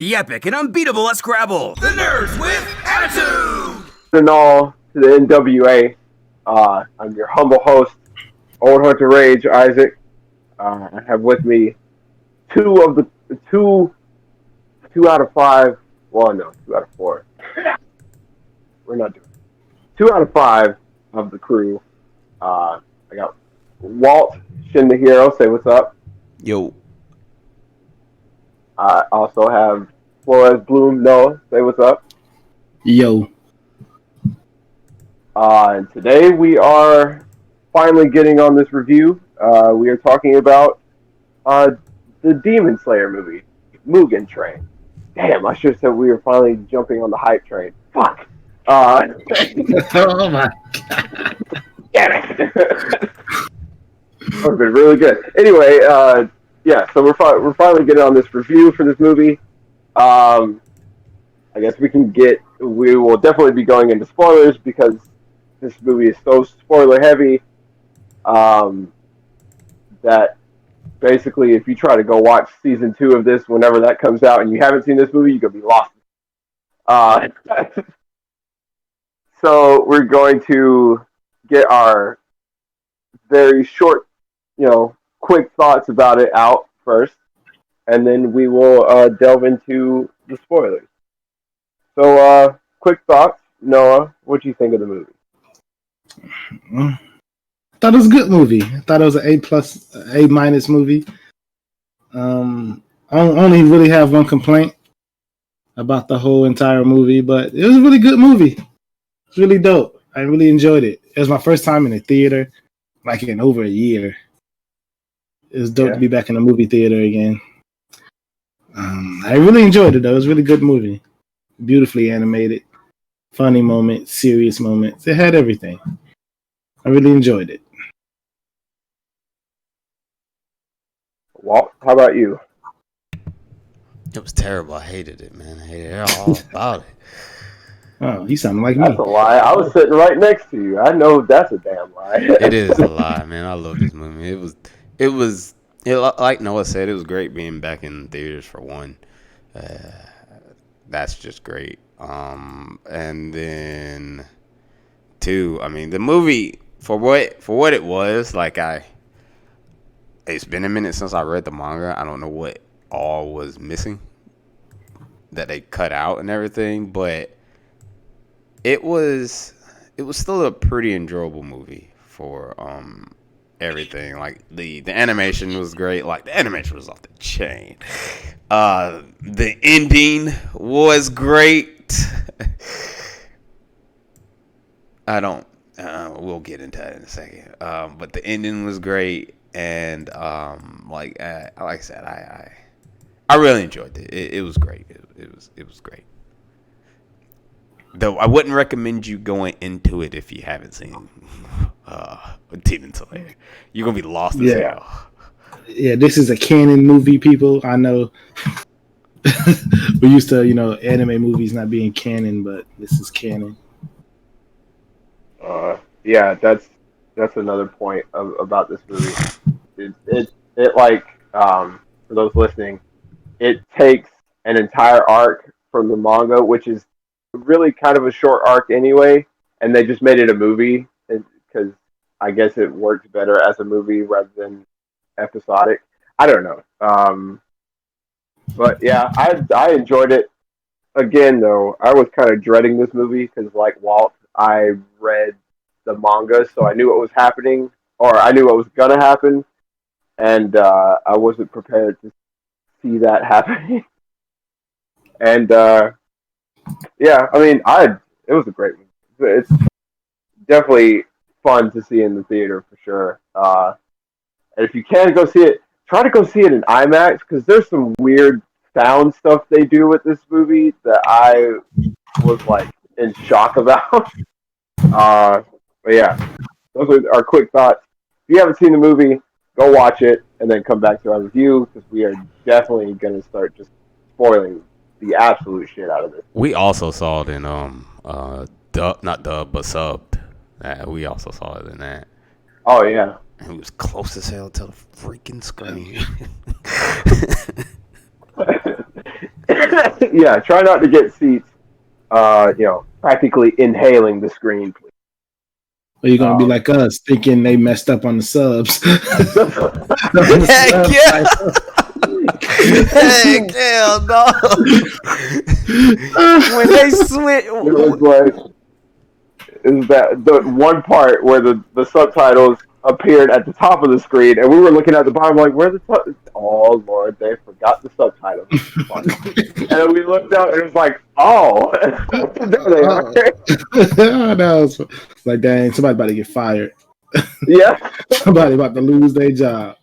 The epic and unbeatable Let's Scrabble. The Nerds with Attitude! And all to the N.W.A. I'm your humble host, Old Hunter Rage, Isaac. I have with me two out of five. Well, no, 2 out of 4. We're not doing it. 2 out of 5 of the crew. I got Walt, Shin the Hero. Say what's up. Yo. I also have Flores Bloom, Noah. Say what's up. Yo. And today we are finally getting on this review. We are talking about the Demon Slayer movie, Mugen Train. Damn, I should have said we were finally jumping on the hype train. Fuck. Oh my god. Damn it. That would have been really good. Anyway, yeah, so we're finally getting on this review for this movie. I guess we will definitely be going into spoilers because this movie is so spoiler heavy that basically if you try to go watch season 2 of this whenever that comes out and you haven't seen this movie, you're going to be lost. So we're going to get our very short, quick thoughts about it out first, and then we will delve into the spoilers. So, quick thoughts. Noah, what do you think of the movie? I thought it was a good movie. I thought it was an A+, A- movie. I only really have one complaint about the whole entire movie, but it was a really good movie. It's really dope. I really enjoyed it. It was my first time in the theater, like in over a year. It was dope to be back in the movie theater again. I really enjoyed it, though. It was a really good movie. Beautifully animated. Funny moments, serious moments. It had everything. I really enjoyed it. Walt, how about you? It was terrible. I hated it, man. I hated it all about it. Oh, you sound like me. That's a lie. I was sitting right next to you. I know that's a damn lie. It is a lie, man. I love this movie. It was like Noah said, it was great being back in theaters for one. That's just great. And then 2, I mean, the movie for what it was, like it's been a minute since I read the manga. I don't know what all was missing that they cut out and everything, but it was still a pretty enjoyable movie for everything. Like the animation was great. Like the animation was off the chain. The ending was great. We'll get into that in a second. But the ending was great, and like I said, I really enjoyed it. It was great. It was great. Though I wouldn't recommend you going into it if you haven't seen Demon Slayer. You're gonna be lost as hell. Yeah, this is a Canon movie, people. I know we're used to, anime movies not being canon, but this is canon. Yeah, that's another point about this movie. It like for those listening, it takes an entire arc from the manga, which is really kind of a short arc anyway, and they just made it a movie because I guess it worked better as a movie rather than episodic. I don't know. But yeah, I enjoyed it. Again, though, I was kind of dreading this movie because, like Walt, I read the manga, so I knew what was happening, or I knew what was gonna happen, and I wasn't prepared to see that happening. And yeah, I mean, it was a great movie. It's definitely fun to see in the theater for sure. And if you can go see it, try to go see it in IMAX because there's some weird sound stuff they do with this movie that I was like in shock about. But yeah, those are our quick thoughts. If you haven't seen the movie, go watch it and then come back to our review because we are definitely going to start just spoiling the absolute shit out of this. We also saw it in not dub but subbed. We also saw it in that. Oh yeah. It was close as hell to the freaking screen. Yeah, try not to get seats. Practically inhaling the screen, please. Or you're gonna be like us, thinking they messed up on the subs. Heck yeah! Heck yeah, dog. When they switch, It was like, is that the one part where the subtitles appeared at the top of the screen, and we were looking at the bottom like, where the oh Lord, they forgot the subtitles. And then we looked out, and it was like, oh, there they are. That was like, dang, somebody about to get fired. Yeah, Somebody about to lose their job.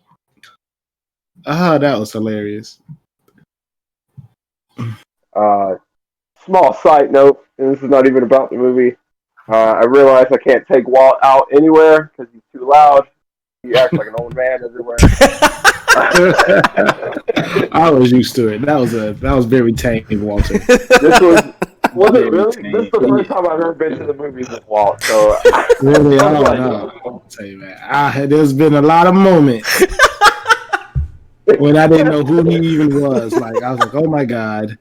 That was hilarious. Small side note, and this is not even about the movie. I realized I can't take Walt out anywhere because he's too loud. He acts like an old man everywhere. I was used to it. That was very tame, Walter. This was it really? This is the first time I've ever been to the movies with Walt. So Really, I don't know. I'll tell you, man. There's been a lot of moments when I didn't know who he even was. Like I was like, oh my god.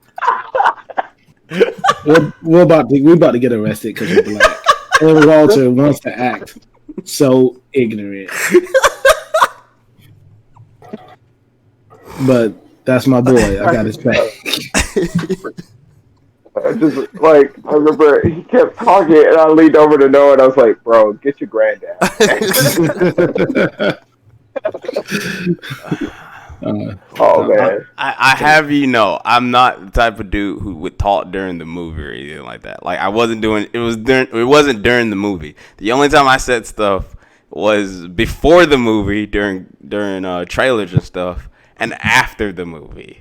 We're about to get arrested because we're black. And Walter wants to act so ignorant. But that's my boy. I got his back. I remember he kept talking, and I leaned over to Noah, and I was like, "Bro, get your granddad." Oh man! I have I'm not the type of dude who would talk during the movie or anything like that. Like I wasn't doing it wasn't during the movie. The only time I said stuff was before the movie during trailers and stuff, and after the movie.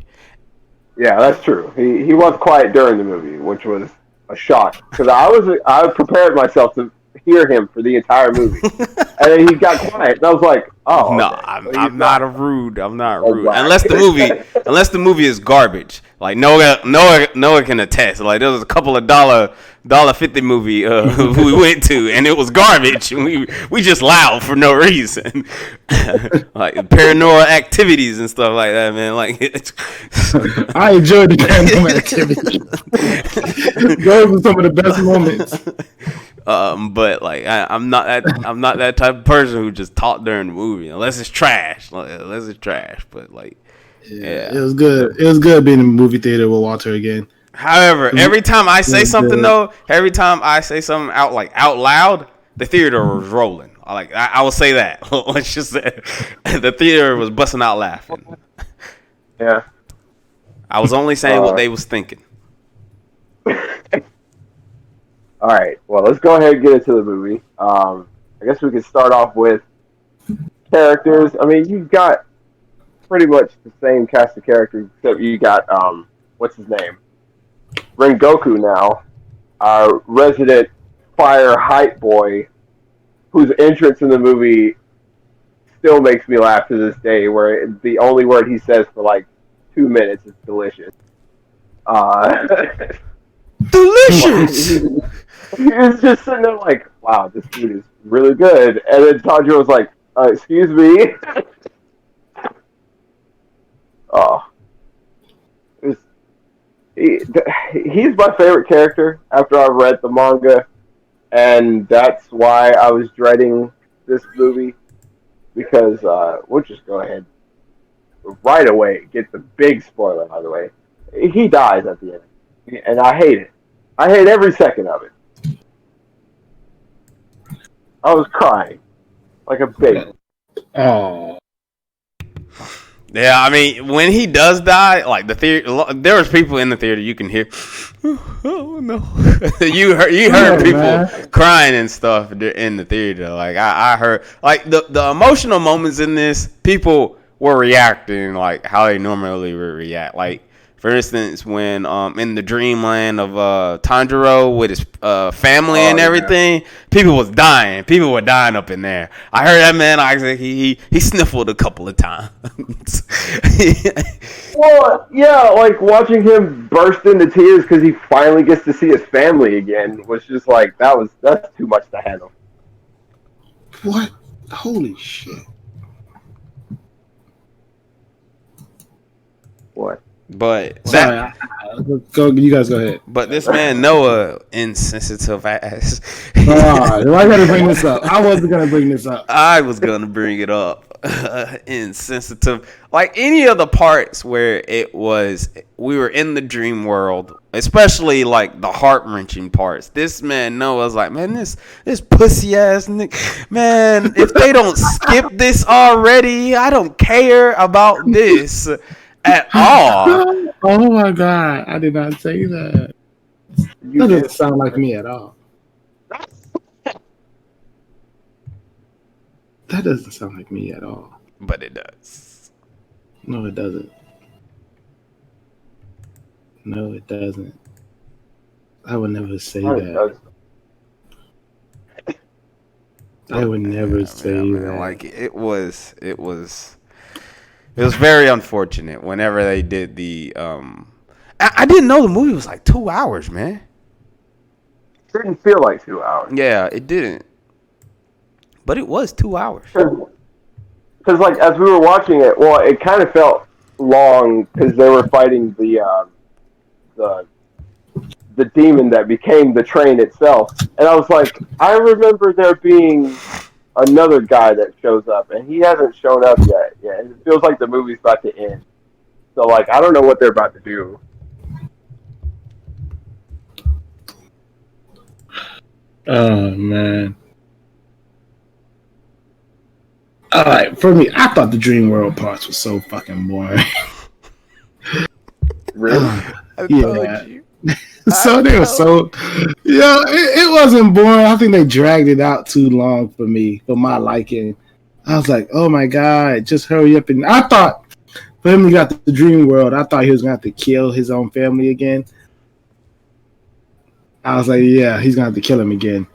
Yeah, that's true. He was quiet during the movie, which was a shock because I prepared myself to hear him for the entire movie, and then he got quiet, and I was like, "Oh, no, okay. I'm not rude. I'm not rude Wow. unless the movie is garbage. Like Noah can attest. Like there was a couple of $1.50 movie we went to, and it was garbage. And we just loud for no reason, like paranormal activities and stuff like that, man. Like I enjoyed the paranormal activities. Those were some of the best moments. But like I'm not that type of person who just talk during the movie unless it's trash. But like, yeah, it was good. It was good being in the movie theater with Walter again. However, every time I say something out loud, the theater was rolling. I will say that. Let's just say the theater was busting out laughing. Yeah. I was only saying what they was thinking. All right. Well, let's go ahead and get into the movie. I guess we could start off with characters. I mean, you've got pretty much the same cast of characters, except you got what's his name, Rengoku now, our resident fire hype boy, whose entrance in the movie still makes me laugh to this day. Where the only word he says for like 2 minutes is delicious. Delicious. He was just sitting there like, wow, this food is really good. And then Tanjiro was like, excuse me. He's my favorite character after I read the manga. And that's why I was dreading this movie. Because we'll just go ahead right away, get the big spoiler out of the way. He dies at the end. And I hate it. I hate every second of it. I was crying like a baby. Oh. Yeah, I mean, when he does die, like the theater, there was people in the theater you can hear. Oh no! you heard people crying and stuff in the theater. Like I heard, like the emotional moments in this, people were reacting like how they normally would react. Like for instance, when in the dreamland of Tanjiro with his family and everything, people was dying. People were dying up in there. I heard that man Isaac. He sniffled a couple of times. Well, yeah, like watching him burst into tears because he finally gets to see his family again was just like that's too much to handle. What? Holy shit! What? But Sorry, go. You guys go ahead. but this man Noah, insensitive ass. Why gotta bring this up? I wasn't gonna bring this up. I was gonna bring it up. Insensitive, like any of the parts where we were in the dream world, especially like the heart wrenching parts. This man Noah's like, man, this pussy ass nigga, man. If they don't skip this already, I don't care about this at all. Oh my god, I did not say that. That doesn't sound like me at all. That doesn't sound like me at all. But it does. No, it doesn't. No, it doesn't. I would never say that. I would never say that. Like it was very unfortunate whenever they did the I didn't know the movie was like 2 hours, man. It didn't feel like 2 hours. Yeah, it didn't. But it was 2 hours. Because, like, as we were watching it, well, it kind of felt long because they were fighting the demon that became the train itself. And I was like, I remember there being another guy that shows up, and he hasn't shown up yet. Yeah, it feels like the movie's about to end. So, like, I don't know what they're about to do. Oh, man. All right, for me, I thought the Dreamworld parts was so fucking boring. Really? Yeah. So they were so, yeah, it wasn't boring. I think they dragged it out too long for me, for my liking. I was like, oh my god, just hurry up! And I thought for him to got the Dreamworld, I thought he was gonna have to kill his own family again. I was like, yeah, he's gonna have to kill him again.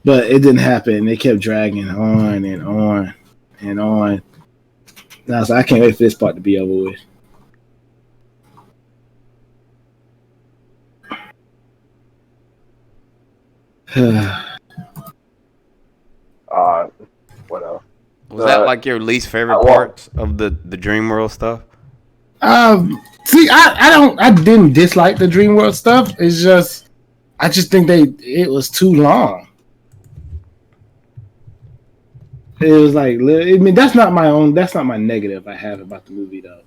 But it didn't happen. They kept dragging on and on and on. And I was like, I can't wait for this part to be over with. What else? Was that like your least favorite parts of the Dreamworld stuff? See, I didn't dislike the Dreamworld stuff. It's just, I just think it was too long. It was like, I mean, that's not my negative I have about the movie though.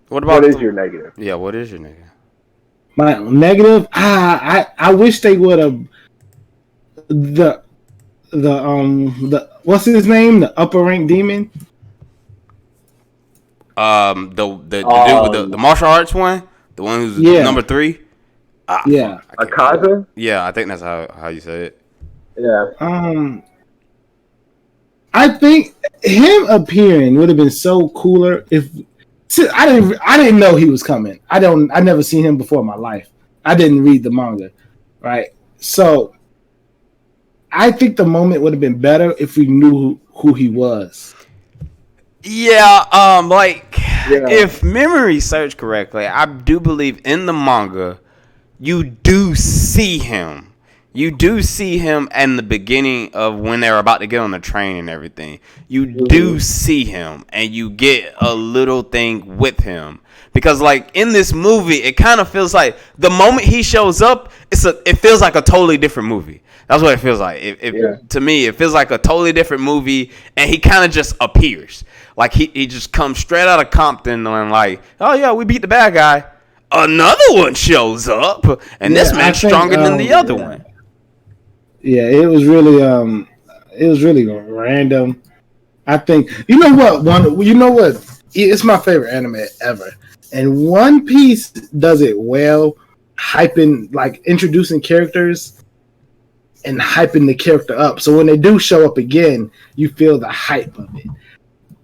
What is your negative? Yeah, what is your negative? My negative, I wish they would have the what's his name? The upper rank demon. The dude with the martial arts one, the one who's number 3. Yeah, Akaza. Yeah, I think that's how you say it. Yeah. I think him appearing would have been so cooler if. I didn't know he was coming. I never seen him before in my life. I didn't read the manga, right? So I think the moment would have been better if we knew who he was. Yeah, if memory serves correctly, I do believe in the manga you do see him. You do see him in the beginning of when they're about to get on the train and everything. You do see him, and you get a little thing with him. Because, like, in this movie, it kind of feels like the moment he shows up, it feels like a totally different movie. That's what it feels like. To me, it feels like a totally different movie, and he kind of just appears. Like, he just comes straight out of Compton and like, oh, yeah, we beat the bad guy. Another one shows up, and this man's stronger than the other one. Yeah, it was really random. I think you know what? It's my favorite anime ever, and One Piece does it well, hyping, like, introducing characters and hyping the character up. So when they do show up again, you feel the hype of it.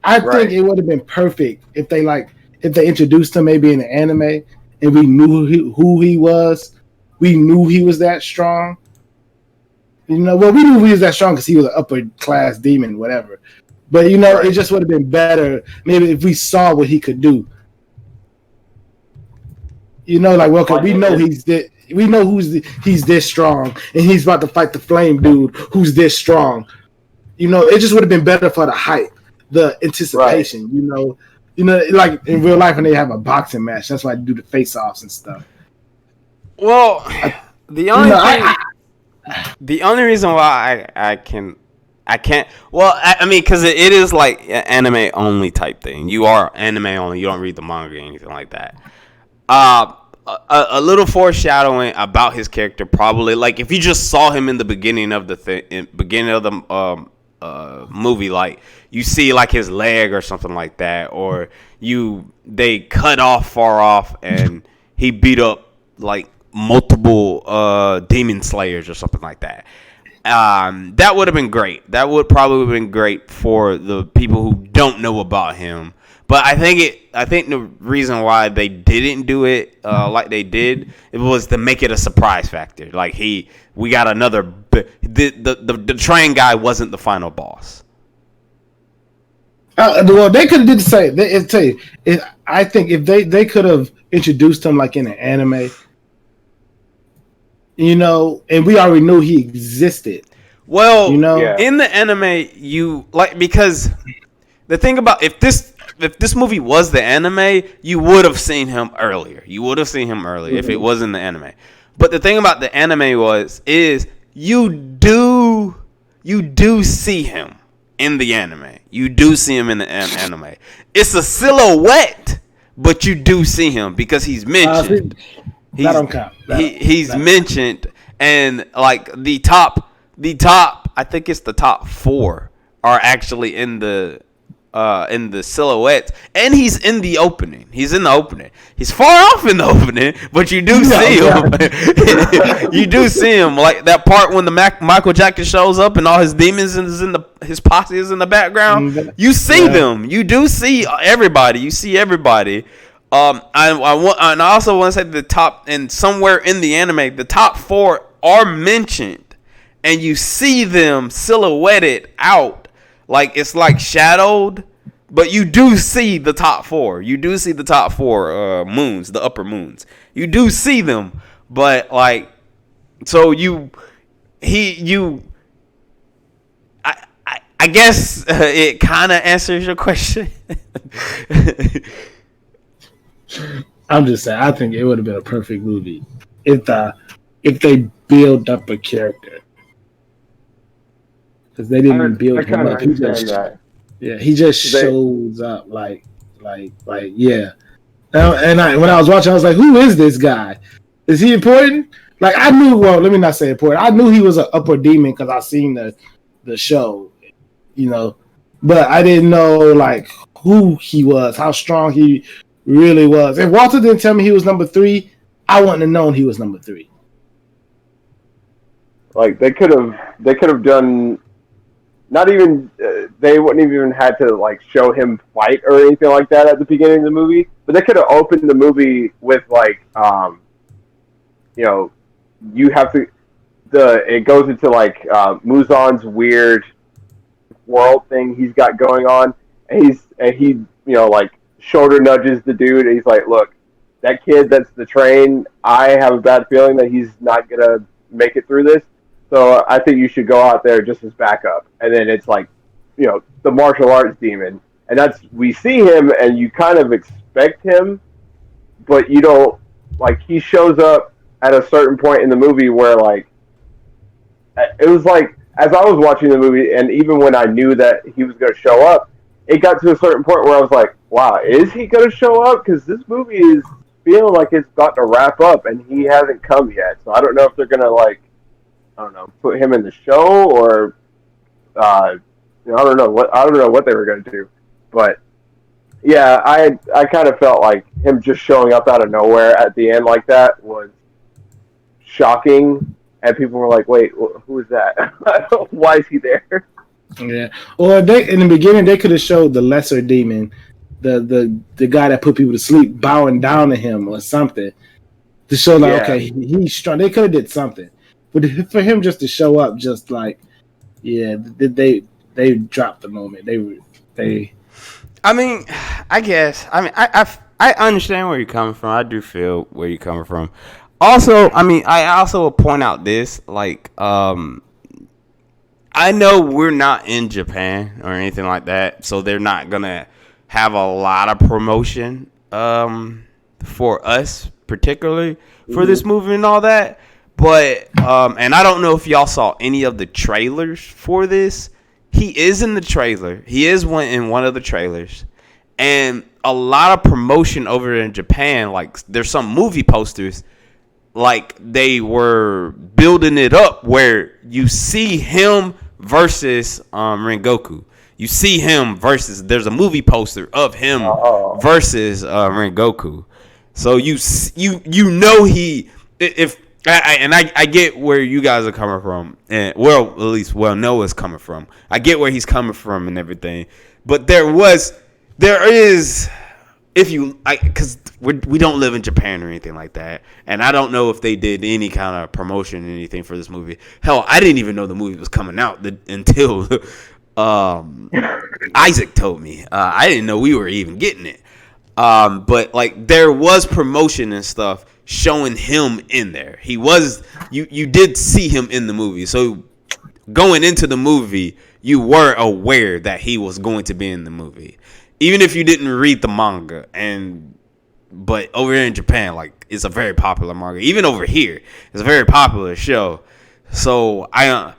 I think it would have been perfect if they introduced him maybe in the anime and we knew who he was. We knew he was that strong. You know, well, we knew he was that strong because he was an upper class demon, whatever. But, you know, it just would have been better maybe if we saw what he could do. You know, like, well, we know he's this strong, and he's about to fight the flame dude who's this strong. You know, it just would have been better for the hype, the anticipation, you know. You know, like in real life when they have a boxing match, that's why they do the face-offs and stuff. Well, the only You know, thing, the only reason why I can't. Well, I mean, because it is like an anime only type thing. You are anime only. You don't read the manga or anything like that. A little foreshadowing about his character, probably. Like if you just saw him in the beginning of the movie, like you see like his leg or something like that, or they cut off far off and he beat up like multiple demon slayers or something like that. That would have been great. That would probably have been great for the people who don't know about him. But I think the reason why they didn't do it like they did, it was to make it a surprise factor. Like we got another. The train guy wasn't the final boss. Well, they could have did the same. Tell you, I think if they could have introduced him like in an anime, you know, and we already knew he existed. Well, you know, in the anime, you like because the thing about if this movie was the anime, you would have seen him earlier. If it was in the anime. But the thing about the anime is you do see him in the anime. You do see him in the anime. It's a silhouette, but you do see him because he's mentioned. That don't count. He's mentioned, and like the top, I think it's the top 4 are actually in the silhouettes, and he's in the opening. He's far off in the opening, but you do see him. You do see him, like that part when the Michael Jackson shows up and all his demons his posse is in the background. You see them. You do see everybody. You see everybody. I also want to say the top, and somewhere in the anime, the top 4 are mentioned, and you see them silhouetted out. Like it's like shadowed, but you do see the top 4. You do see the top 4 moons, the upper moons. You do see them, but like, so I guess it kind of answers your question. I'm just saying, I think it would have been a perfect movie if they build up a character. Because they didn't build him up. He just shows up like yeah. And when I was watching, I was like, who is this guy? Is he important? Like I knew. Well, let me not say important. I knew he was an upper demon because I seen the show, you know. But I didn't know like who he was, how strong he really was. If Walter didn't tell me he was number 3, I wouldn't have known he was number 3. Like they could have done. Not even they wouldn't have even had to like show him fight or anything like that at the beginning of the movie. But they could have opened the movie with like, you know, you have to. It goes into like Muzan's weird world thing he's got going on, and he you know like shoulder nudges the dude, and he's like, look, that kid that's the train. I have a bad feeling that he's not gonna make it through this. So I think you should go out there just as backup. And then it's like, you know, the martial arts demon. And we see him and you kind of expect him, but you don't, like, he shows up at a certain point in the movie where, like, it was like, as I was watching the movie, and even when I knew that he was going to show up, it got to a certain point where I was like, wow, is he going to show up? Because this movie is feeling like it's about to wrap up and he hasn't come yet. So I don't know if they're going to, like, I don't know, put him in the show or, you know, I don't know what they were going to do, but yeah, I kind of felt like him just showing up out of nowhere at the end like that was shocking, and people were like, "Wait, who is that? Why is he there?" Yeah, or in the beginning they could have showed the lesser demon, the guy that put people to sleep, bowing down to him or something to show like, okay, he's strong. They could have did something. But for him just to show up, just like, yeah, they dropped the moment. They. I mean, I guess. I mean, I understand where you're coming from. I do feel where you're coming from. Also, I mean, I also will point out this, like, I know we're not in Japan or anything like that, so they're not gonna have a lot of promotion for us, particularly for this movie and all that. But and I don't know if y'all saw any of the trailers for this. He is in the trailer. He is in one of the trailers. And a lot of promotion over in Japan, like there's some movie posters, like they were building it up where you see him versus Rengoku. You see him versus, there's a movie poster of him versus Rengoku. So you know he, if I get where you guys are coming from, and well, at least Noah's coming from. I get where he's coming from and everything, but there is, if you, because we don't live in Japan or anything like that, and I don't know if they did any kind of promotion or anything for this movie. Hell, I didn't even know the movie was coming out until Isaac told me. I didn't know we were even getting it. But like there was promotion and stuff showing him in there. He was, you did see him in the movie. So going into the movie, you were aware that he was going to be in the movie, even if you didn't read the manga. But over here in Japan, like it's a very popular manga. Even over here, it's a very popular show. So I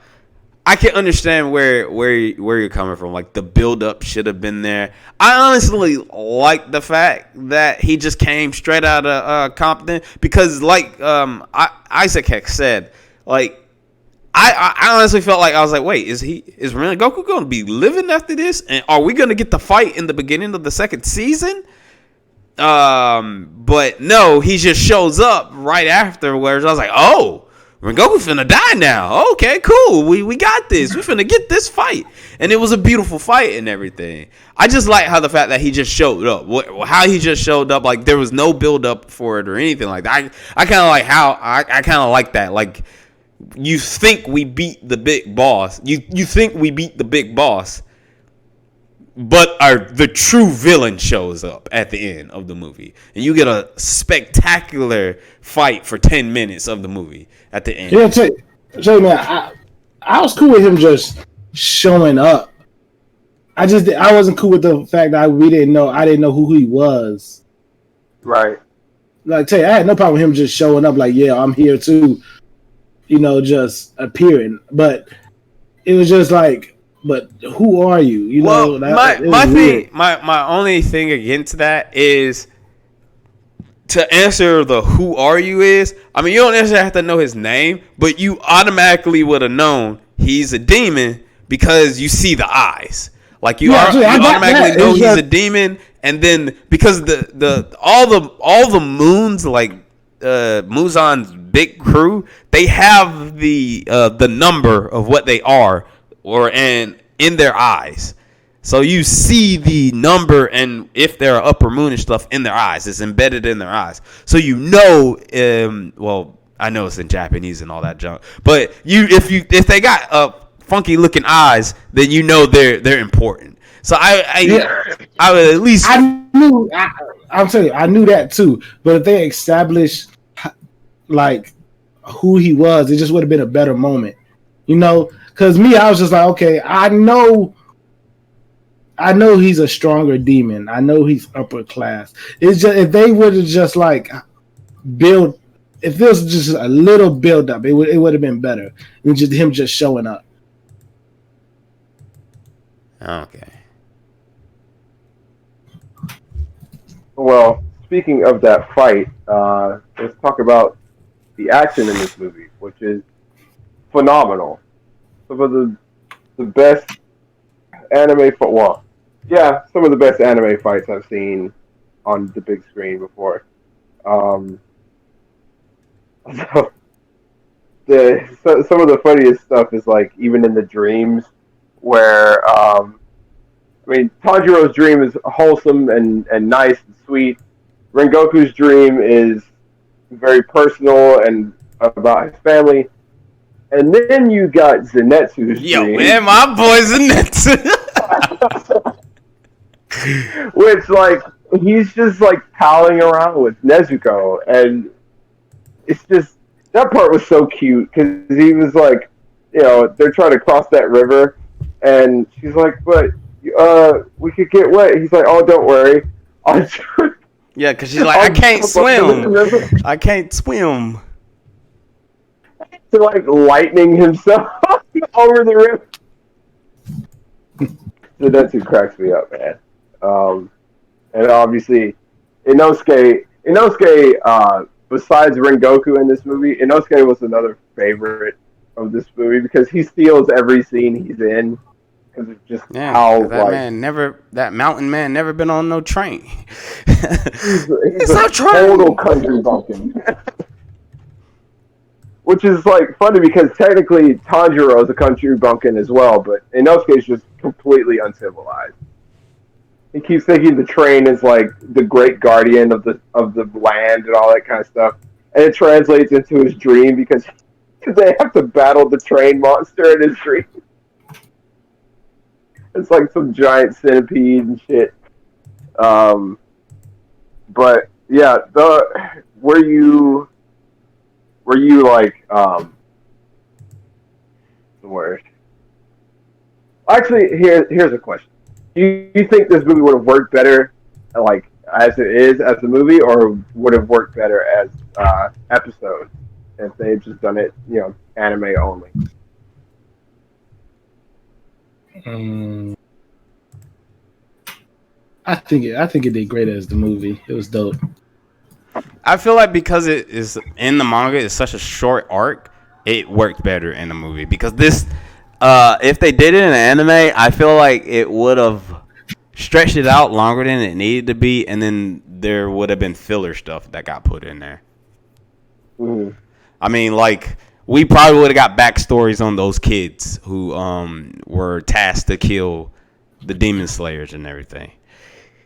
can understand where you're coming from. Like the build up should have been there. I honestly like the fact that he just came straight out of Compton, because like Isaac had said, like I honestly felt like I was like, wait, is Rengoku going to be living after this? And are we going to get the fight in the beginning of the second season? But no, he just shows up right afterwards. I was like, oh, Rengoku finna die now. Okay, cool. We got this. We finna get this fight. And it was a beautiful fight and everything. I just like how the fact that he just showed up. How he just showed up. Like there was no build up for it or anything like that. I kind of like how I kind of like that. Like you think we beat the big boss. You think we beat the big boss. But the true villain shows up at the end of the movie. And you get a spectacular fight for 10 minutes of the movie at the end. Yeah, tell you, man, I was cool with him just showing up. I wasn't cool with the fact that I didn't know who he was. Right. Like, tell you, I had no problem with him just showing up like, yeah, I'm here too. Just appearing. But it was just like, but who are you? Well, my only thing against that is to answer the who are you is, I mean, you don't necessarily have to know his name, but you automatically would have known he's a demon because you see the eyes. Like you automatically know he's a demon, and then because all the moons, like Muzan's big crew, they have the number of what they are, and in their eyes. So you see the number, and if they're upper moon and stuff in their eyes, it's embedded in their eyes. So well, I know it's in Japanese and all that junk, but if they got funky looking eyes, then you know they're important. So I would at least I'm telling you, I knew that too. But if they established like who he was, it just would have been a better moment, Because me, I was just like, okay, I know he's a stronger demon. I know he's upper class. It's just if they would have just like build, if there was just a little build up, it would have been better than just him just showing up. Okay. Well, speaking of that fight, let's talk about the action in this movie, which is phenomenal. Some of the best anime some of the best anime fights I've seen on the big screen before. Some of the funniest stuff is like even in the dreams where Tanjiro's dream is wholesome and nice and sweet. Rengoku's dream is very personal and about his family. And then you got Zenitsu's dream. Yo, man, my boy Zenitsu. Which, like, he's just, like, palling around with Nezuko. And it's just, that part was so cute. Because he was like, they're trying to cross that river. And she's like, but, we could get wet. He's like, oh, don't worry. Yeah, because she's like, I can't swim. I can't swim. To like lightning himself over the river. So that's who cracks me up, man. And obviously, Inosuke, besides Rengoku in this movie, Inosuke was another favorite of this movie because he steals every scene he's in. Because of just how that mountain man never been on no train. he's a total country bumpkin. Which is like funny because technically Tanjiro is a country bumpkin as well, but Inosuke is just completely uncivilized. He keeps thinking the train is like the great guardian of the land and all that kind of stuff, and it translates into his dream because they have to battle the train monster in his dream. It's like some giant centipede and shit. But yeah, were you like the word? Actually, here's a question. Do you think this movie would have worked better, like as it is as a movie, or would have worked better as episodes if they had just done it, anime only? I think it did great as the movie. It was dope. I feel like because it is in the manga, it's such a short arc, it worked better in the movie. Because this, if they did it in an anime, I feel like it would have stretched it out longer than it needed to be, and then there would have been filler stuff that got put in there. Mm-hmm. I mean, like, we probably would have got backstories on those kids who were tasked to kill the demon slayers and everything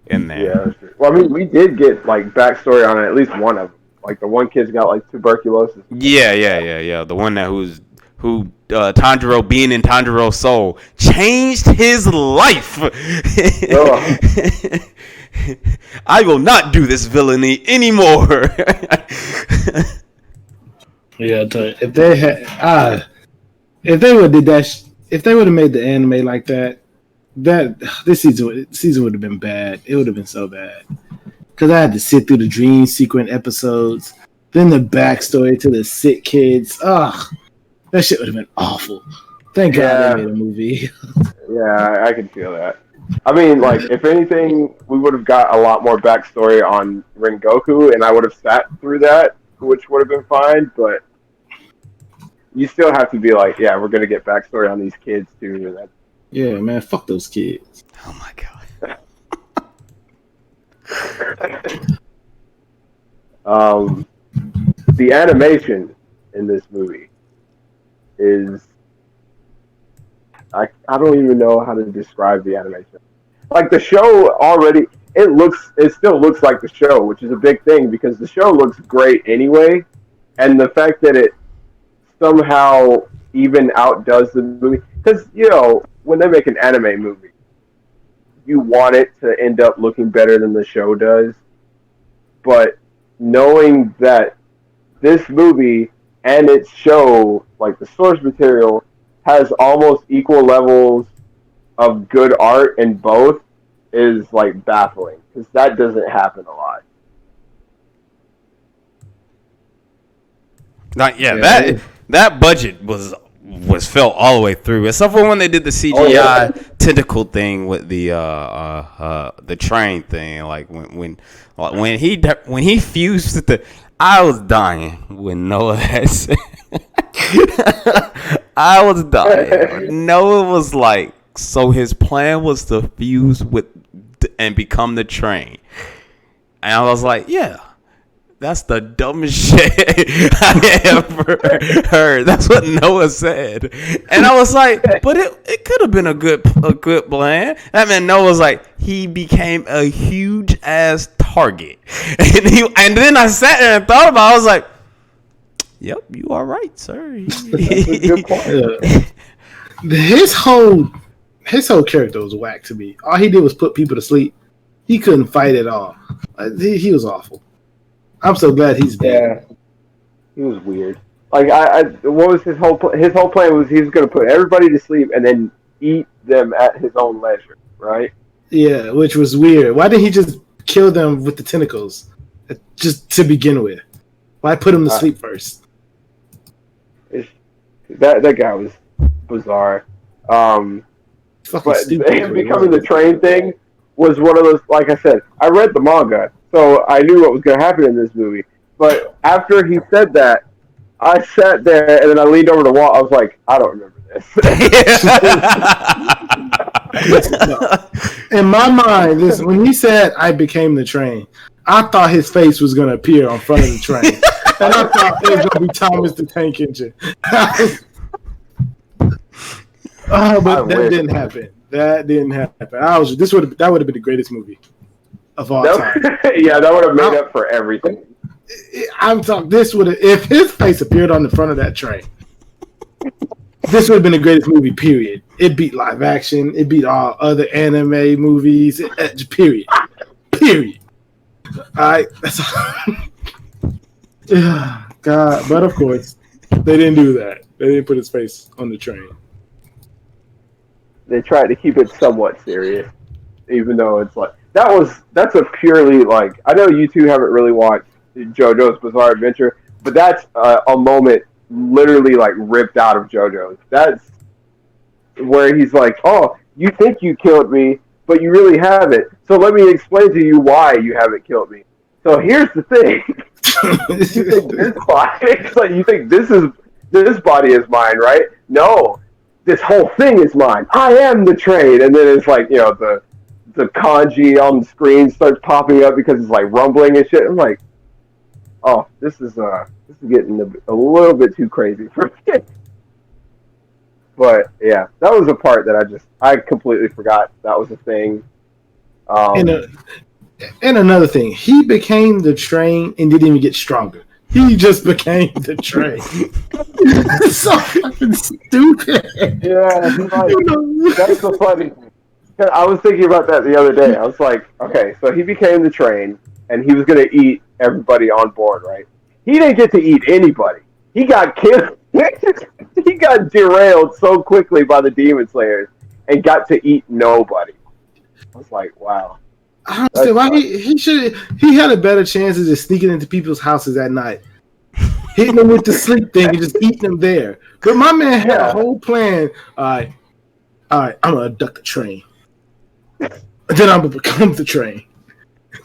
in there. Yeah, that's true. Well, I mean, we did get like backstory on at least one of them. Like the one kid's got like tuberculosis. Yeah. The one who Tanjiro, being in Tanjiro's soul, changed his life. I will not do this villainy anymore. Yeah, if they had, if they would have made the anime like that, this season would have been bad. It would have been so bad because I had to sit through the dream sequence episodes, then the backstory to the sick kids. Ugh, that shit would have been awful. Thank God they made a movie. Yeah, I can feel that. I mean, like, if anything, we would have got a lot more backstory on Rengoku, and I would have sat through that, which would have been fine, but you still have to be like, yeah, we're going to get backstory on these kids, too. Yeah, man, fuck those kids. Oh, my God. The animation in this movie is... I don't even know how to describe the animation. Like, the show already... It still looks like the show, which is a big thing, because the show looks great anyway, and the fact that it somehow even outdoes the movie... Because, when they make an anime movie, you want it to end up looking better than the show does. But knowing that this movie and its show, like the source material, has almost equal levels of good art in both is like baffling, because that doesn't happen a lot. That budget was felt all the way through, except for when they did the CGI tentacle thing with the train thing. Like when he fused with the, I was dying when Noah had said. I was dying. Noah was like, so his plan was to fuse with and become the train, and I was like, yeah. That's the dumbest shit I ever heard. That's what Noah said. And I was like, but it could have been a good plan. That meant Noah was like, he became a huge ass target. And then I sat there and thought about it. I was like, yep, you are right, sir. That's a good point. His whole character was whack to me. All he did was put people to sleep. He couldn't fight at all. He was awful. I'm so glad he's dead. Yeah, he was weird. Like, what was his whole plan was he was going to put everybody to sleep and then eat them at his own leisure. right? Yeah, which was weird. Why didn't he just kill them with the tentacles, just to begin with? Why put him to sleep first? That guy was bizarre. Fucking But stupid. becoming the train thing was one of those. Like I said, I read the manga, so I knew what was going to happen in this movie. But after he said that, I sat there and then I leaned over to Walt. I was like, I don't remember this. In my mind, listen, when he said I became the train, I thought his face was going to appear on front of the train. And I thought it was going to be Thomas the Tank Engine. But that didn't happen. That didn't happen. That would have been the greatest movie of all time. Yeah, that would have made up for everything. I'm talking. This would have, if his face appeared on the front of that train, this would have been the greatest movie. Period. It beat live action. It beat all other anime movies. Period. All right. That's all. God, but of course, they didn't do that. They didn't put his face on the train. They tried to keep it somewhat serious, even though it's like that's a purely like, I know you two haven't really watched JoJo's Bizarre Adventure, but that's a moment literally like ripped out of JoJo's. That's where he's like, "Oh, you think you killed me, but you really haven't. So let me explain to you why you haven't killed me. So here's the thing: you think this body, like you think this body is mine, right? No, this whole thing is mine. I am the train." And then it's like, you know, the kanji on the screen starts popping up because it's like rumbling and shit. I'm like, oh, this is getting a little bit too crazy for me. But yeah, that was a part that I completely forgot that was a thing. And another thing, he became the train and didn't even get stronger. He just became the train. It's so fucking stupid. Yeah, like, that's the funny thing. I was thinking about that the other day. I was like, okay, so he became the train and he was going to eat everybody on board, right? He didn't get to eat anybody. He got killed. He got derailed so quickly by the Demon Slayers and got to eat nobody. I was like, wow. I don't understand why he had a better chance of just sneaking into people's houses at night, hitting them with the sleep thing and just eating them there. But my man had a whole plan. All right, I'm gonna abduct the train. Then I'm gonna become the train.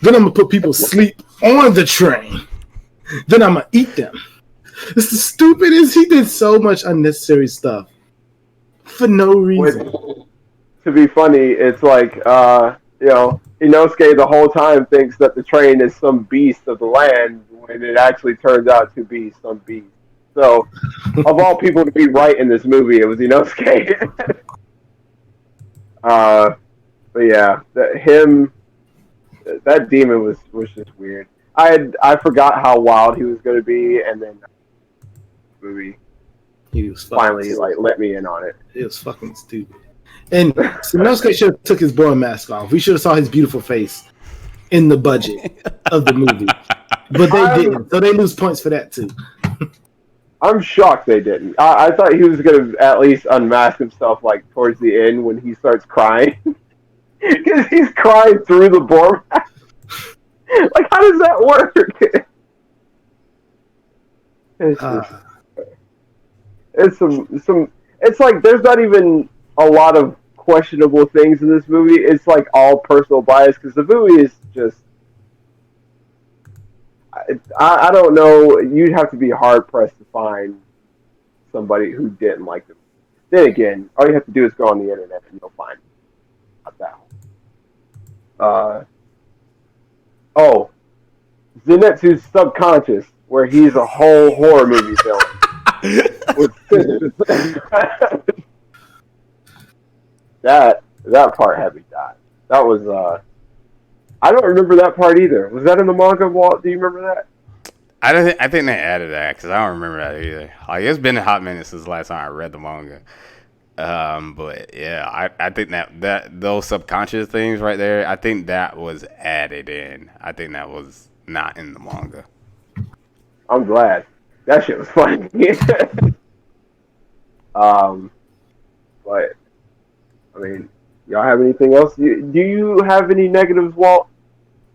Then I'm gonna put people sleep on the train. Then I'm gonna eat them. It's the stupidest. He did so much unnecessary stuff for no reason. To be funny, it's like Inosuke the whole time thinks that the train is some beast of the land when it actually turns out to be some beast. So, of all people to be right in this movie, it was Inosuke. But yeah, that demon was just weird. I forgot how wild he was going to be, and then the movie he was finally like let me in on it. It was fucking stupid. And Inosuke should have took his boy mask off. We should have saw his beautiful face in the budget of the movie, but they didn't. So they lose points for that too. I'm shocked they didn't. I thought he was going to at least unmask himself like towards the end when he starts crying. Because he's crying through the board. Like, how does that work? It's like there's not even a lot of questionable things in this movie. It's like all personal bias because the movie is just. I don't know. You'd have to be hard pressed to find somebody who didn't like them. Then again, all you have to do is go on the internet and you'll find not that. Zenitsu's Subconscious, where he's a whole horror movie villain. That part had me die. That was I don't remember that part either. Was that in the manga, Walt? Do you remember that? I think they added that because I don't remember that either. Like, it's been a hot minute since the last time I read the manga. But yeah, I think that those subconscious things right there, I think that was added in. I think that was not in the manga. I'm glad. That shit was funny. But I mean, Y'all have anything else? Do you have any negatives, Walt,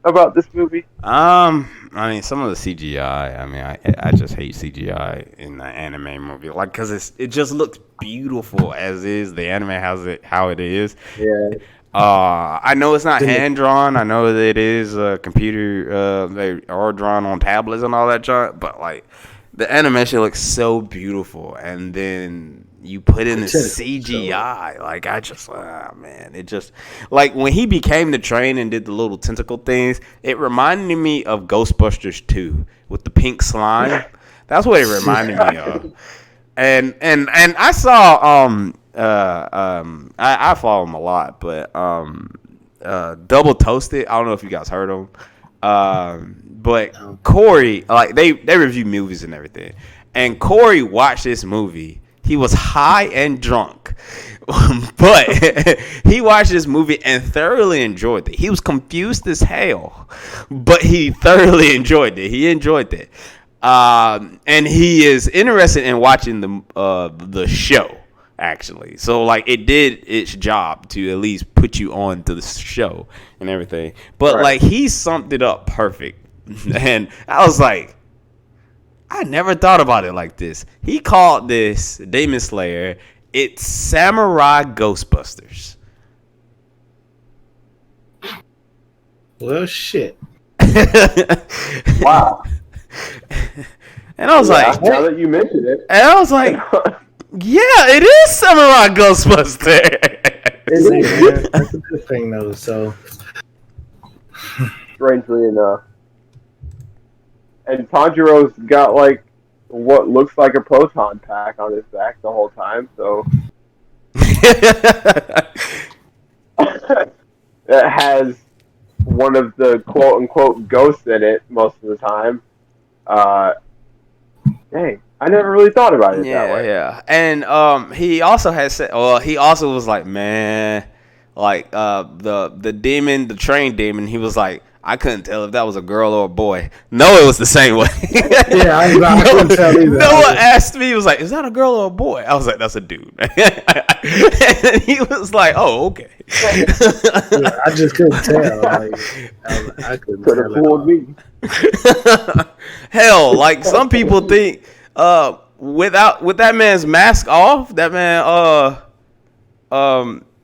about this movie? I mean, some of the CGI. I mean, I just hate CGI in the anime movie, like, cause it just looks beautiful as is. The anime has it how it is. Yeah. I know it's not hand drawn. I know that it is computer. They are drawn on tablets and all that junk. But like, the animation looks so beautiful, and then you put in the CGI. Like, I just, man, it just like when he became the train and did the little tentacle things. It reminded me of Ghostbusters 2 with the pink slime. That's what it reminded me of. And I saw I follow him a lot, but Double Toasted. I don't know if you guys heard of him. But Corey, like they review movies and everything, and Corey watched this movie. He was high and drunk, but he watched this movie and thoroughly enjoyed it. He was confused as hell, but he thoroughly enjoyed it. He enjoyed it, and he is interested in watching the show. Actually, so like it did its job to at least put you on to the show and everything. But right. Like he summed it up perfect, and I was like, I never thought about it like this. He called this Demon Slayer, it's Samurai Ghostbusters. Well, shit. Wow. And I was like, now that you mentioned it, and I was like, yeah, it is Samurai Ghostbusters. That's a good thing, though. So, strangely enough, and Tanjiro's got like what looks like a proton pack on his back the whole time. So it has one of the quote unquote ghosts in it most of the time. Dang. I never really thought about it that way. Yeah. And he also had said, he also was like, man, like the demon, the train demon, he was like, I couldn't tell if that was a girl or a boy. No, it was the same way. Yeah, I couldn't tell either. Noah asked me, he was like, is that a girl or a boy? I was like, that's a dude. And he was like, oh, okay. Yeah, I just couldn't tell. Like, I couldn't could have fooled me. Hell, like some people think with that man's mask off, that man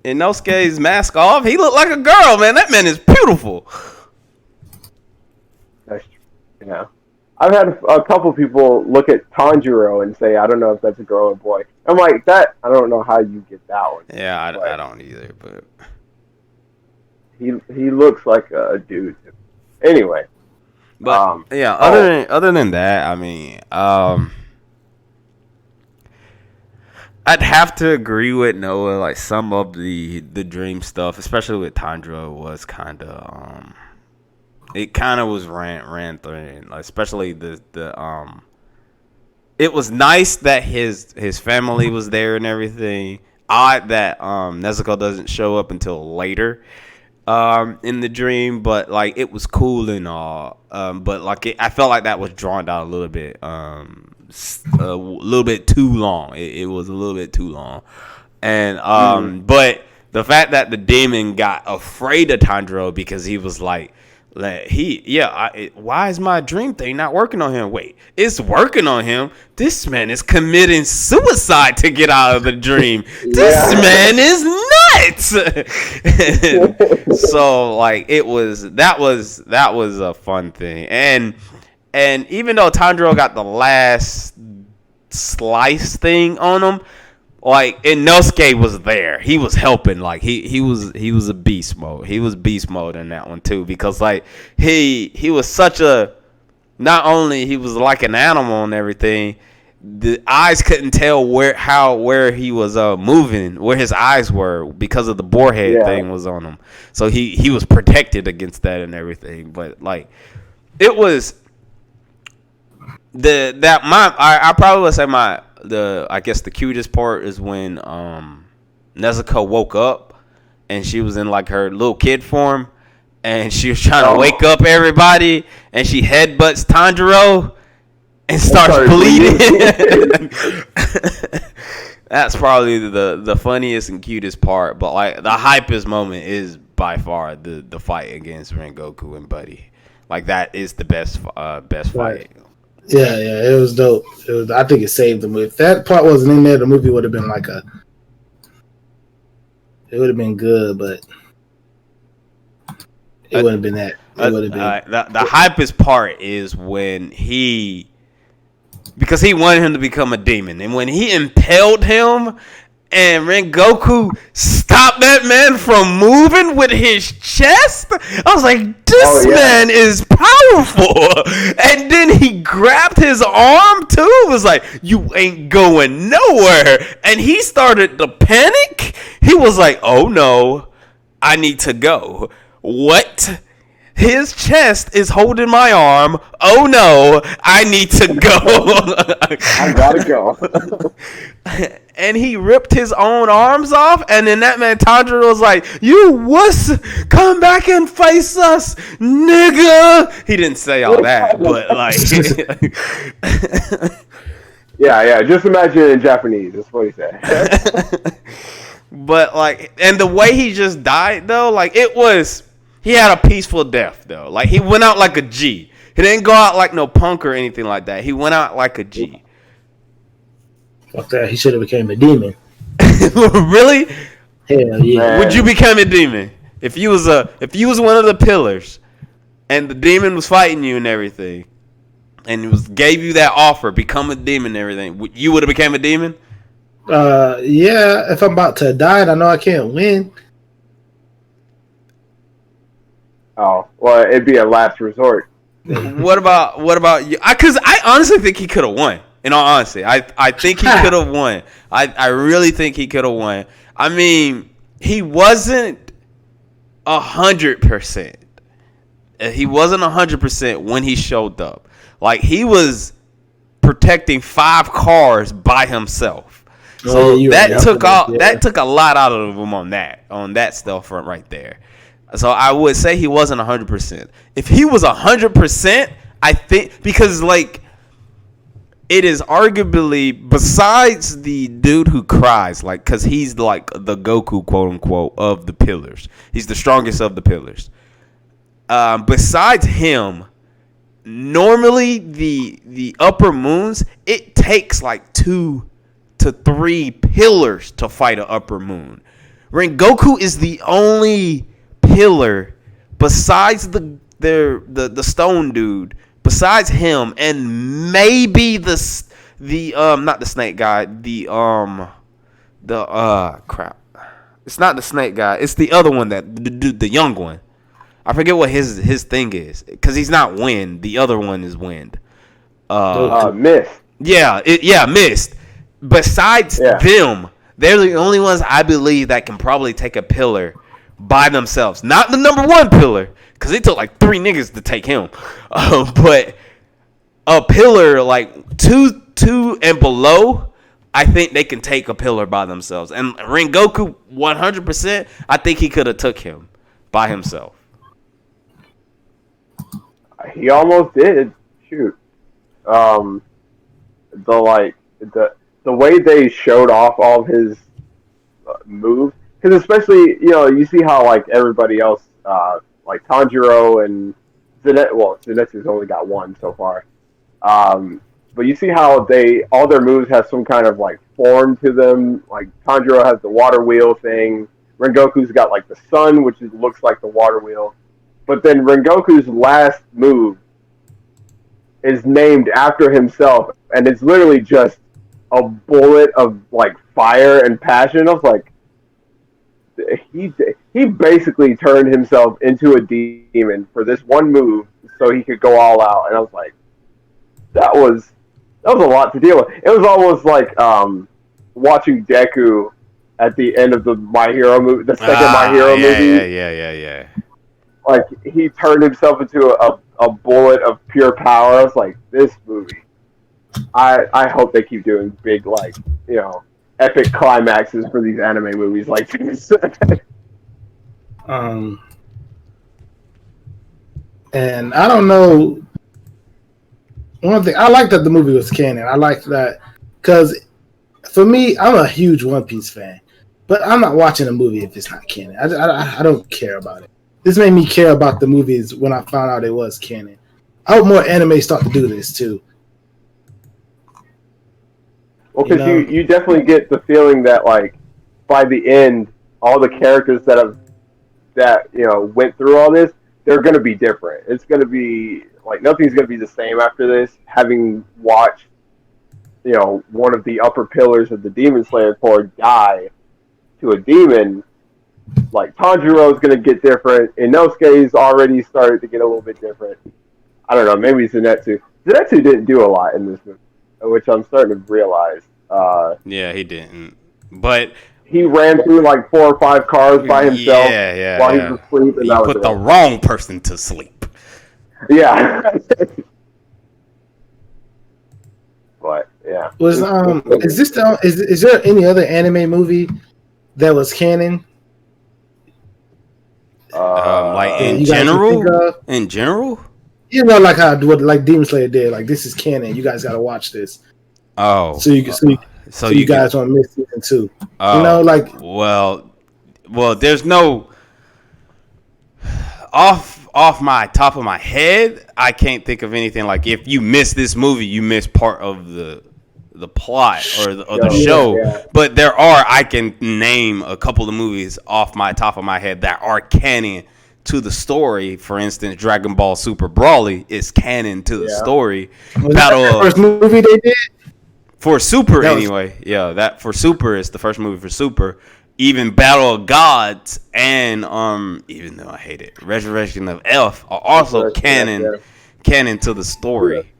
Inosuke's mask off, he looked like a girl, man. That man is beautiful. That's true. Yeah. I've had a couple people look at Tanjiro and say, I don't know if that's a girl or boy. I'm like, that, I don't know how you get that one. Yeah, I don't either, but he looks like a dude. Anyway. But yeah, other than that, I mean, I'd have to agree with Noah. Like some of the dream stuff, especially with Tanjiro, was kind of it kind of was ran through, like, especially the it was nice that his family was there and everything. Odd that Nezuko doesn't show up until later in the dream, but like it was cool and all. But like I felt like that was drawn out a little bit too long. It was a little bit too long. And but the fact that the demon got afraid of Tanjiro because he was like why is my dream thing not working on him? Wait, it's working on him. This man is committing suicide to get out of the dream. This man is nuts. So like that was a fun thing. And even though Tanjiro got the last slice thing on him, like Inosuke was there. He was helping. Like he was a beast mode. He was beast mode in that one too, because like he was such a, not only he was like an animal and everything, the eyes couldn't tell where he was moving, where his eyes were, because of the boarhead thing was on him. So he was protected against that and everything. But like it was I probably would say I guess the cutest part is when Nezuko woke up and she was in like her little kid form and she was trying to wake up everybody and she headbutts Tanjiro and starts bleeding. That's probably the funniest and cutest part. But like the hypest moment is by far the fight against Rengoku and Buddy. Like that is the best fight. Yeah, it was dope. I think it saved the movie. If that part wasn't in there, the movie would have been like it would have been good, but it wouldn't have been that. It would have been the hypest part is when because he wanted him to become a demon, and when he impaled him, and Rengoku stopped that man from moving with his chest, I was like, this man is powerful. And then he grabbed his arm too. It was like, you ain't going nowhere. And he started to panic. He was like, oh no, I need to go. What? His chest is holding my arm. Oh no, I need to go. I gotta go. And he ripped his own arms off. And then that man Tanjiro was like, you wuss, come back and face us, nigga. He didn't say all that, but like. yeah. Just imagine it in Japanese. That's what he said. But like, and the way he just died though, like he had a peaceful death though. Like he went out like a G. He didn't go out like no punk or anything like that. He went out like a G. Fuck that. He should have became a demon. Really? Hell yeah. Man. Would you become a demon if you was one of the pillars, and the demon was fighting you and everything, and gave you that offer, become a demon and everything? You would have became a demon? Yeah. If I'm about to die, and I know I can't win. Oh, well, it'd be a last resort. What about you? Because I honestly think he could have won. In all honesty, I think he could have won. I really think he could have won. I mean, he wasn't 100%. He wasn't 100% when he showed up. Like he was protecting 5 cars by himself. So that took a lot out of him on that stealth front right there. So I would say he wasn't 100%. If he was 100%, I think, because like it is arguably, besides the dude who cries, like, because he's like the Goku, quote unquote, of the pillars. He's the strongest of the pillars. Besides him, normally the upper moons, it takes like 2 to 3 pillars to fight an upper moon. Rengoku is the only pillar besides the stone dude, besides him, and maybe not the snake guy, crap, it's not the snake guy, it's the other one, that the young one. I forget what his thing is, because he's not wind. The other one is wind. Mist. Mist. Besides them, they're the only ones I believe that can probably take a pillar by themselves. Not the number 1 pillar, because it took like 3 niggas to take him. But a pillar like 2 and below, I think they can take a pillar by themselves. And Rengoku, 100%, I think he could have took him by himself. He almost did. Shoot. The way they showed off all of his moves, because especially, you see how like everybody else, like Tanjiro and Zenitsu's only got 1 so far. But you see how all their moves have some kind of like form to them. Like Tanjiro has the water wheel thing. Rengoku's got like the sun, which looks like the water wheel. But then Rengoku's last move is named after himself, and it's literally just a bullet of like fire and passion. I was like, he basically turned himself into a demon for this one move, so he could go all out. And I was like, that was a lot to deal with. It was almost like watching Deku at the end of the My Hero movie, the second My Hero movie. Yeah. Like, he turned himself into a bullet of pure power. I was like, this movie, I hope they keep doing big, like, epic climaxes for these anime movies like this. And I don't know one thing I like that the movie was canon. I like that because for me, I'm a huge One Piece fan, but I'm not watching a movie if it's not canon. I don't care about it. This made me care about the movies when I found out it was canon. I hope more anime start to do this too. Well, because you definitely get the feeling that like by the end, all the characters that went through all this, they're going to be different. It's going to be like nothing's going to be the same after this. Having watched, one of the upper pillars of the Demon Slayer Corps die to a demon, like Tanjiro is going to get different. Inosuke's already started to get a little bit different. I don't know. Maybe Zenitsu. Zenitsu didn't do a lot in this movie, which I'm starting to realize. Yeah, he didn't. But he ran through like 4 or 5 cars by himself while he was asleep. And he put the wrong person to sleep. Yeah. But yeah. Is there any other anime movie that was canon? Like in general? In general? Like how like Demon Slayer did. Like this is canon. You guys got to watch this. Oh. So you guys won't miss season 2. Well, there's no off my top of my head, I can't think of anything like if you miss this movie, you miss part of the plot or the show. Yeah. But I can name a couple of movies off my top of my head that are canon to the story. For instance, Dragon Ball Super Broly is canon to the story. Was that the first movie they did? For Super, anyway. Yeah, that for Super is the first movie for Super. Even Battle of Gods and even though I hate it, Resurrection of F are also canon to the story.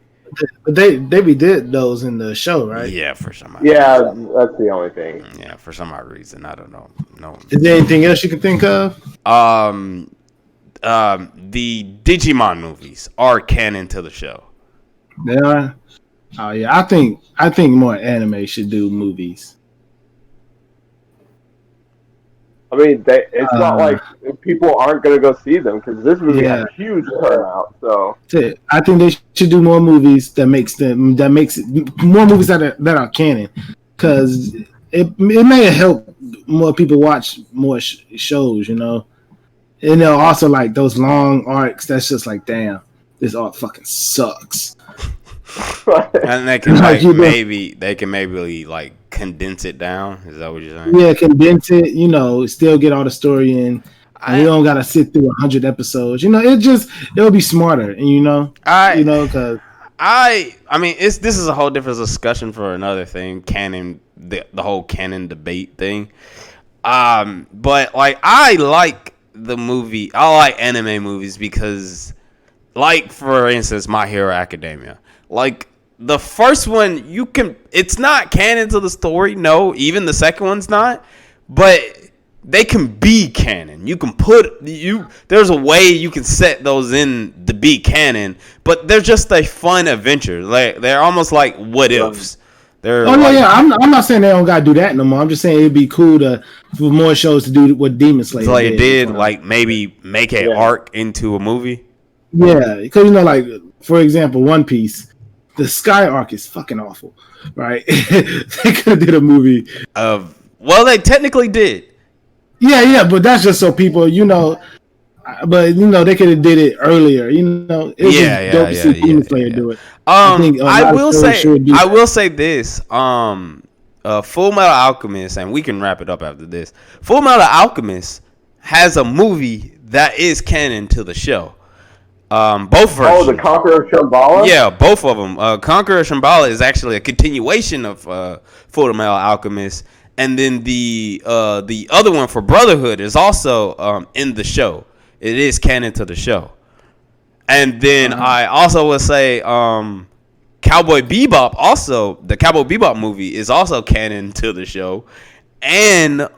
But they did those in the show, right? Yeah, for some. Yeah, that's the only thing. Yeah, for some odd reason, I don't know. No. Is there anything else you can think of? The Digimon movies are canon to the show. They are. Oh yeah, I think more anime should do movies. I mean, it's not like people aren't going to go see them because this movie had a huge turnout. So I think they should do more movies more movies that are canon, because it may help more people watch more shows, And they're also like those long arcs. That's just like, damn, this arc fucking sucks. And they can maybe like condense it down. Is that what you're saying? Yeah, condense it. Still get all the story in. We don't gotta sit through 100 episodes. It'll be smarter. And because I mean, this is a whole different discussion for another thing. Canon, the whole canon debate thing. But like I like the movie. I like anime movies because, like for instance, My Hero Academia. Like the first one, it's not canon to the story. No, even the second one's not. But they can be canon. You can there's a way you can set those in to be canon, but they're just a fun adventure. Like they're almost like what ifs. I'm not saying they don't gotta do that no more. I'm just saying it'd be cool for more shows to do what Demon Slayer did. Like maybe make an arc into a movie. Yeah, because like for example, One Piece. The Sky arc is fucking awful, right? They could have did a movie well, they technically did. Yeah, but that's just so people, But they could have did it earlier. It was dope to see Demon Slayer do it. I will say this. Full Metal Alchemist, and we can wrap it up after this. Full Metal Alchemist has a movie that is canon to the show. Both versions. Oh, the Conqueror of Shambhala? Yeah, both of them. Conqueror of Shambhala is actually a continuation of Full Metal Alchemist, and then the other one for Brotherhood is also in the show. It is canon to the show. And then I also would say Cowboy Bebop, also the Cowboy Bebop movie is also canon to the show, and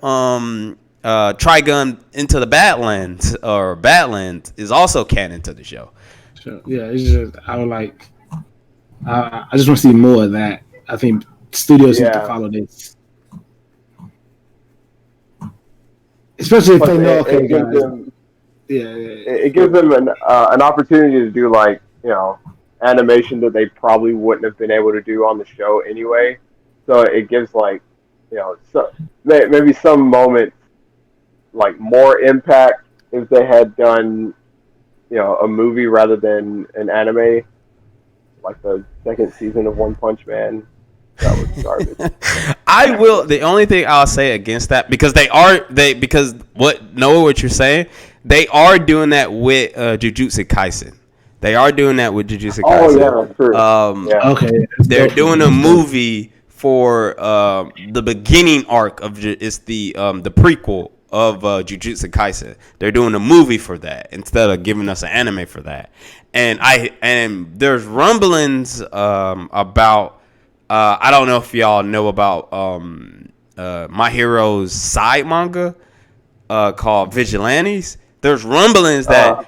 Trigun Into the Badlands or Badlands is also canon to the show. Sure. Yeah, it's just I just want to see more of that. I think studios need to follow this, especially if they know. Okay, guys. It gives them an opportunity to do like animation that they probably wouldn't have been able to do on the show anyway. So it gives like, so maybe some moments like more impact if they had done, a movie rather than an anime, like the second season of One Punch Man. That was garbage. I will. The only thing I'll say against that, because what you're saying, they are doing that with Jujutsu Kaisen. They are doing that with Jujutsu Kaisen. Oh yeah, true. Okay, They're doing a movie for the beginning arc of it's the prequel of Jujutsu Kaisen. They're doing a movie for that instead of giving us an anime for that. And there's rumblings about. I don't know if y'all know about My Hero's side manga called Vigilantes. There's rumblings that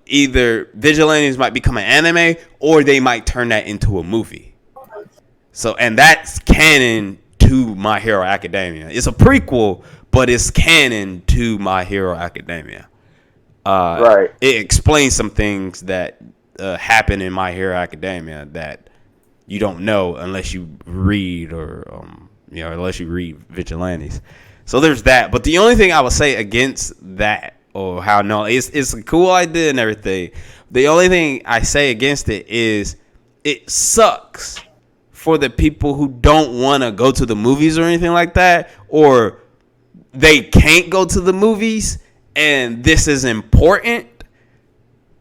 either Vigilantes might become an anime or they might turn that into a movie. So, and that's canon to My Hero Academia. It's a prequel, but it's canon to My Hero Academia. Right. It explains some things that happen in My Hero Academia that you don't know unless you read unless you read Vigilantes. So there's that. But the only thing I would say against that, or it's a cool idea and everything. The only thing I say against it is it sucks for the people who don't want to go to the movies or anything like that, or they can't go to the movies and this is important.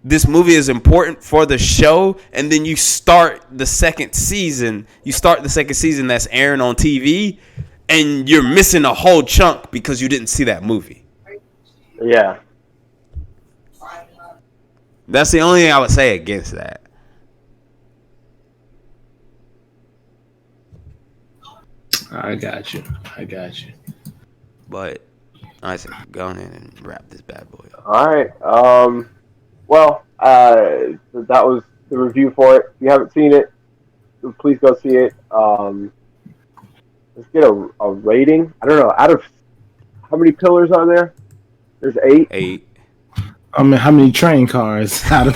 This movie is important for the show, and then you start the second season. You start the second season that's airing on TV, and you're missing a whole chunk because you didn't see that movie. Yeah. That's the only thing I would say against that. I got you. But I said, go ahead and wrap this bad boy up. All right. Well, that was the review for it. If you haven't seen it, please go see it. Let's get a rating. I don't know. Out of how many pillars are there? There's 8. 8. I mean, how many train cars out of?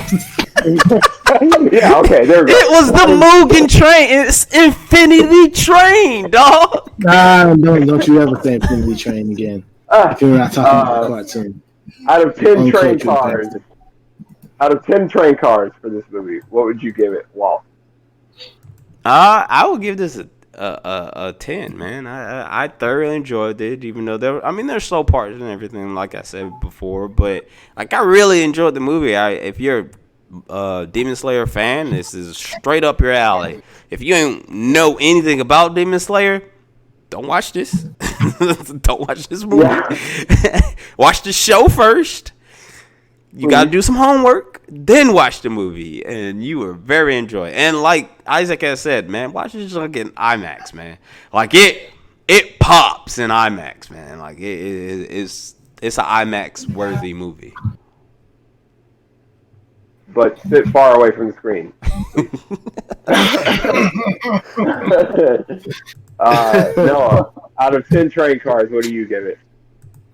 Yeah. Okay. There we go. It was the Mugen train. It's Infinity Train, dog. Nah, don't you ever say Infinity Train again. If you're not talking about cartoon. Out of 10 train cars. Out of 10 train cars for this movie, what would you give it, Walt? I would give this a 10, man. I thoroughly enjoyed it, even though there's slow parts and everything, like I said before, but like I really enjoyed the movie. If you're a Demon Slayer fan, this is straight up your alley. If you ain't know anything about Demon Slayer, don't watch this. Don't watch this movie. Yeah. Watch the show first. You got to do some homework, then watch the movie, and you will very enjoy it. And like Isaac has said, man, watch this junk in IMAX, man. Like it pops in IMAX, man. Like it's an IMAX worthy movie. But sit far away from the screen. Noah, out of 10 train cars, what do you give it?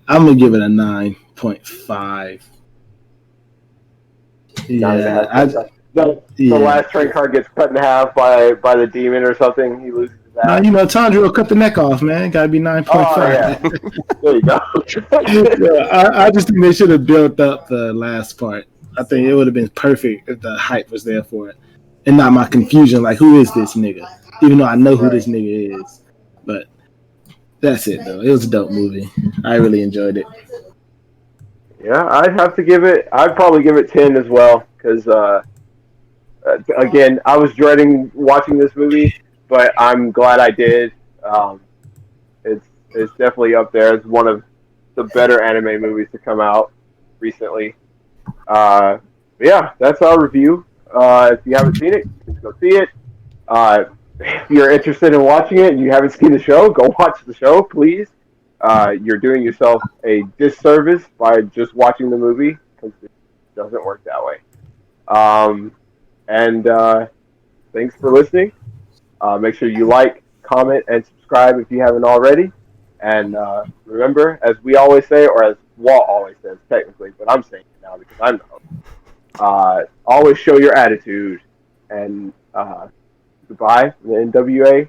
I'm gonna give it a 9.5. Yeah, the last train car gets cut in half by the demon or something. He loses that. No, Tundra will cut the neck off, man. Gotta be 9.5. Oh, yeah. There you go. I just think they should have built up the last part. I think it would have been perfect if the hype was there for it, and not my confusion. Like, who is this nigga? Even though I know who this nigga is, but that's it though. It was a dope movie. I really enjoyed it. Yeah, I'd probably give it 10 as well, because, again, I was dreading watching this movie, but I'm glad I did. It's definitely up there. It's one of the better anime movies to come out recently. Yeah, that's our review. If you haven't seen it, please go see it. If you're interested in watching it and you haven't seen the show, go watch the show, please. You're doing yourself a disservice by just watching the movie, because it doesn't work that way. Thanks for listening. Make sure you like, comment, and subscribe if you haven't already. And remember, as we always say, or as Walt always says, technically, but I'm saying it now because I'm the host, always show your attitude. and goodbye from the NWA.